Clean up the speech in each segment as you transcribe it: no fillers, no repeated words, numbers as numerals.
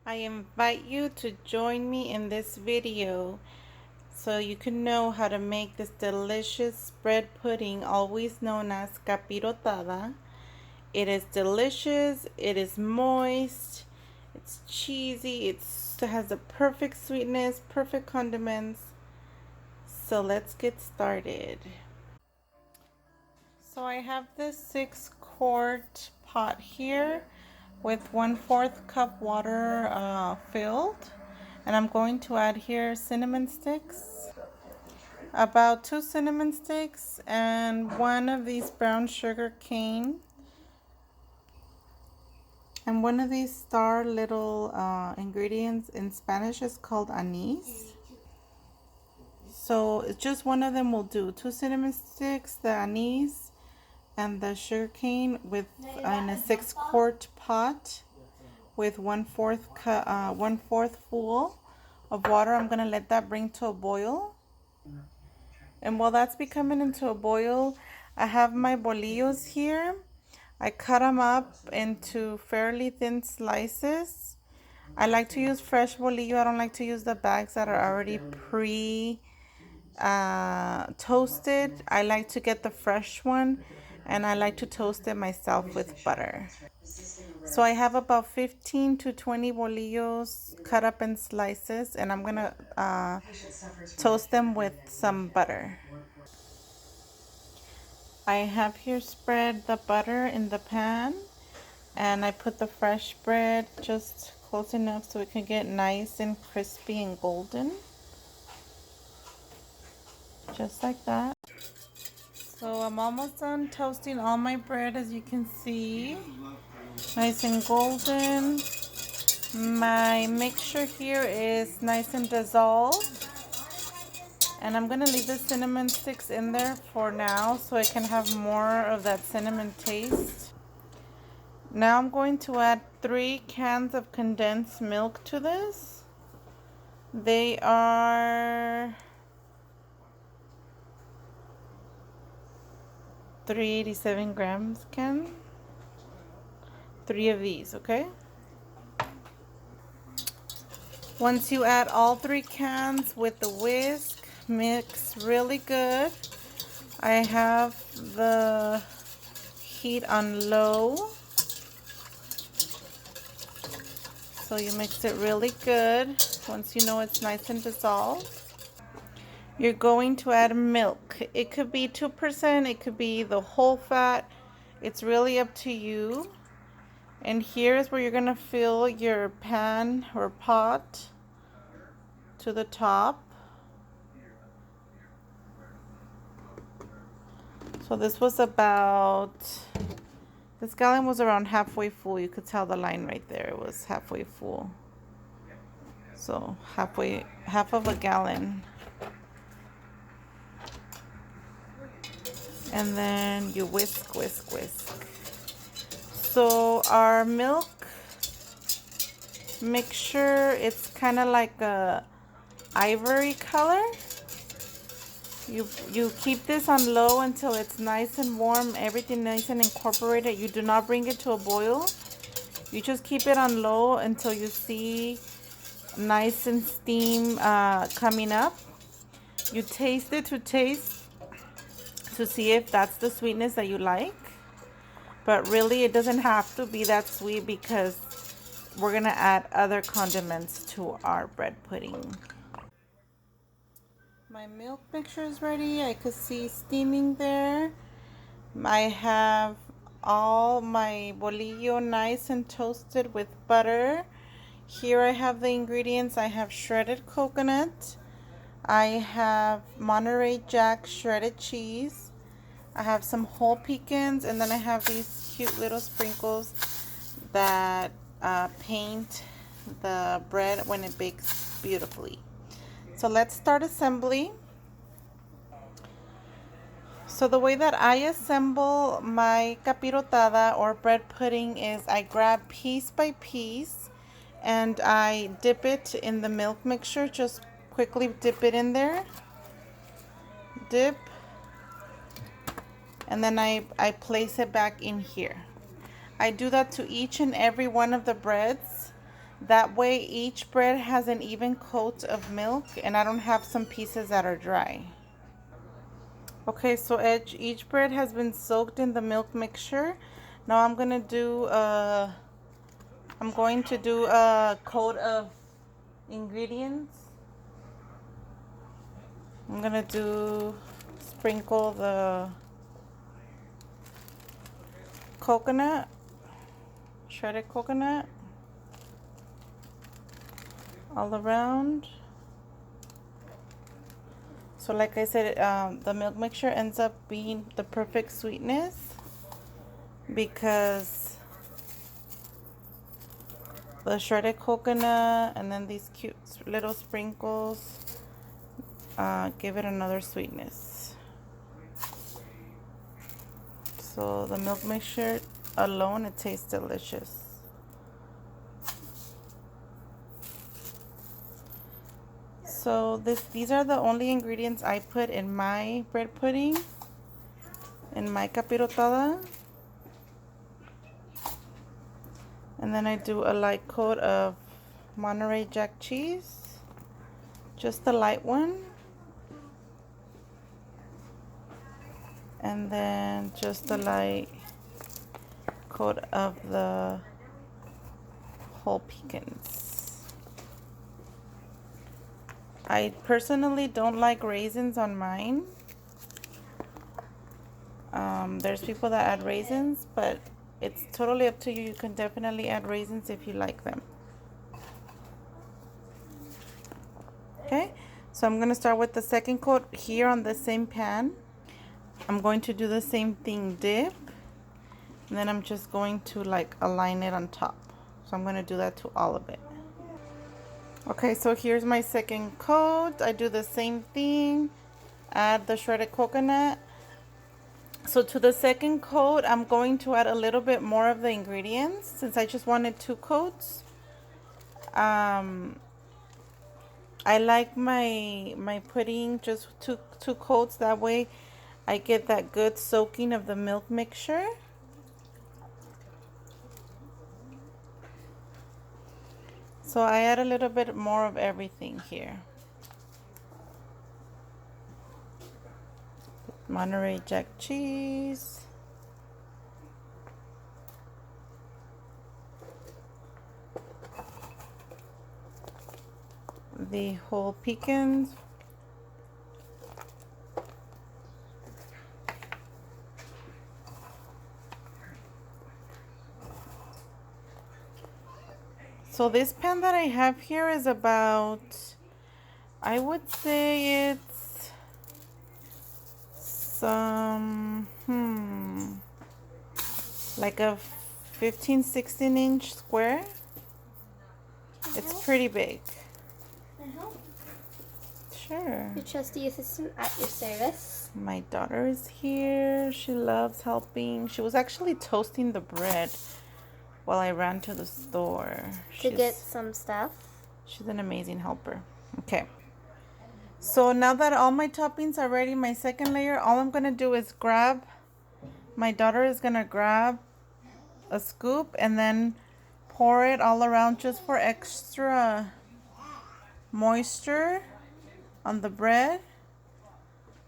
I invite you to join me in this video so you can know how to make this delicious bread pudding, always known as capirotada. It is delicious, it is moist, it's cheesy, it has the perfect sweetness, perfect condiments. So let's get started. So I have this 6-quart pot here with 1/4 cup water filled, and I'm going to add here cinnamon sticks, about 2 cinnamon sticks, and one of these brown sugar cane, and one of these star little ingredients in Spanish is called anise. So just one of them will do. 2 cinnamon sticks, the anise, and the sugar cane with in a 6-quart pot with 1/4 full of water. I'm gonna let that bring to a boil. And while that's becoming into a boil, I have my bolillos here. I cut them up into fairly thin slices. I like to use fresh bolillo. I don't like to use the bags that are already toasted. I like to get the fresh one, and I like to toast it myself with butter. So I have about 15 to 20 bolillos cut up in slices, and I'm gonna toast them with some butter. I have here spread the butter in the pan, and I put the fresh bread just close enough so it can get nice and crispy and golden. Just like that. So I'm almost done toasting all my bread, as you can see. Nice and golden. My mixture here is nice and dissolved. And I'm going to leave the cinnamon sticks in there for now so I can have more of that cinnamon taste. Now I'm going to add 3 cans of condensed milk to this. They are 387 grams can. 3 of these, okay? Once you add all 3 cans with the whisk, mix really good. I have the heat on low. So you mix it really good. Once you know it's nice and dissolved, you're going to add milk. It could be 2%, it could be the whole fat. It's really up to you. And here's where you're gonna fill your pan or pot to the top. So this gallon was around halfway full. You could tell the line right there. It was halfway full. So half of a gallon. And then you whisk, whisk, whisk. So our milk mixture, it's kind of like a ivory color. You keep this on low until it's nice and warm, everything nice and incorporated. You do not bring it to a boil. You just keep it on low until you see nice and steam coming up. You taste it to see if that's the sweetness that you like. But really, it doesn't have to be that sweet because we're gonna add other condiments to our bread pudding. My milk mixture is ready. I could see steaming there. I have all my bolillo nice and toasted with butter. Here I have the ingredients. I have shredded coconut. I have Monterey Jack shredded cheese. I have some whole pecans, and then I have these cute little sprinkles that paint the bread when it bakes beautifully. So let's start assembly. So the way that I assemble my capirotada or bread pudding is I grab piece by piece and I dip it in the milk mixture. Just quickly dip it in there. Dip. And then I place it back in here. I do that to each and every one of the breads That way each bread has an even coat of milk and I don't have some pieces that are dry. Okay, so each bread has been soaked in the milk mixture. Now I'm going to do a coat of ingredients. I'm going to sprinkle the coconut, shredded coconut, all around. So like I said, the milk mixture ends up being the perfect sweetness because the shredded coconut and then these cute little sprinkles give it another sweetness. So the milk mixture alone, it tastes delicious. So these are the only ingredients I put in my bread pudding, in my capirotada. And then I do a light coat of Monterey Jack cheese, just a light one. And then just a light coat of the whole pecans. I personally don't like raisins on mine. There's people that add raisins, but it's totally up to you. You can definitely add raisins if you like them. Okay, so I'm going to start with the second coat here on the same pan. I'm going to do the same thing, dip, and then I'm just going to like align it on top. So I'm going to do that to all of it. Okay, so here's my second coat. I do the same thing, add the shredded coconut. So to the second coat, I'm going to add a little bit more of the ingredients since I just wanted 2 coats. I like my pudding just two coats. That way I get that good soaking of the milk mixture. So I add a little bit more of everything here. Monterey Jack cheese. The whole pecans. So this pan that I have here is about, I would say it's some, like a 15-16 inch square. It's pretty big. Sure. Your trusty assistant at your service. My daughter is here. She loves helping. She was actually toasting the bread while I ran to the store. To get some stuff. She's an amazing helper. Okay. So now that all my toppings are ready, my second layer, all I'm going to do is grab, my daughter is going to grab a scoop and then pour it all around just for extra moisture on the bread.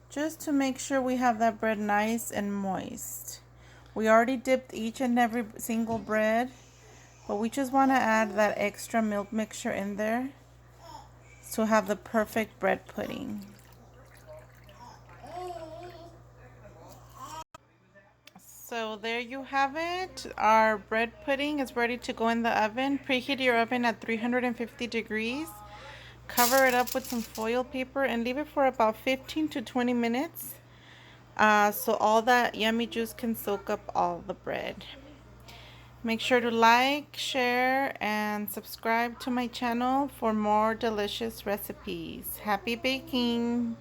Just to make sure we have that bread nice and moist. We already dipped each and every single bread, but we just want to add that extra milk mixture in there to have the perfect bread pudding. So there you have it. Our bread pudding is ready to go in the oven. Preheat your oven at 350 degrees. Cover it up with some foil paper and leave it for about 15 to 20 minutes. So all that yummy juice can soak up all the bread. Make sure to like, share, and subscribe to my channel for more delicious recipes. Happy baking!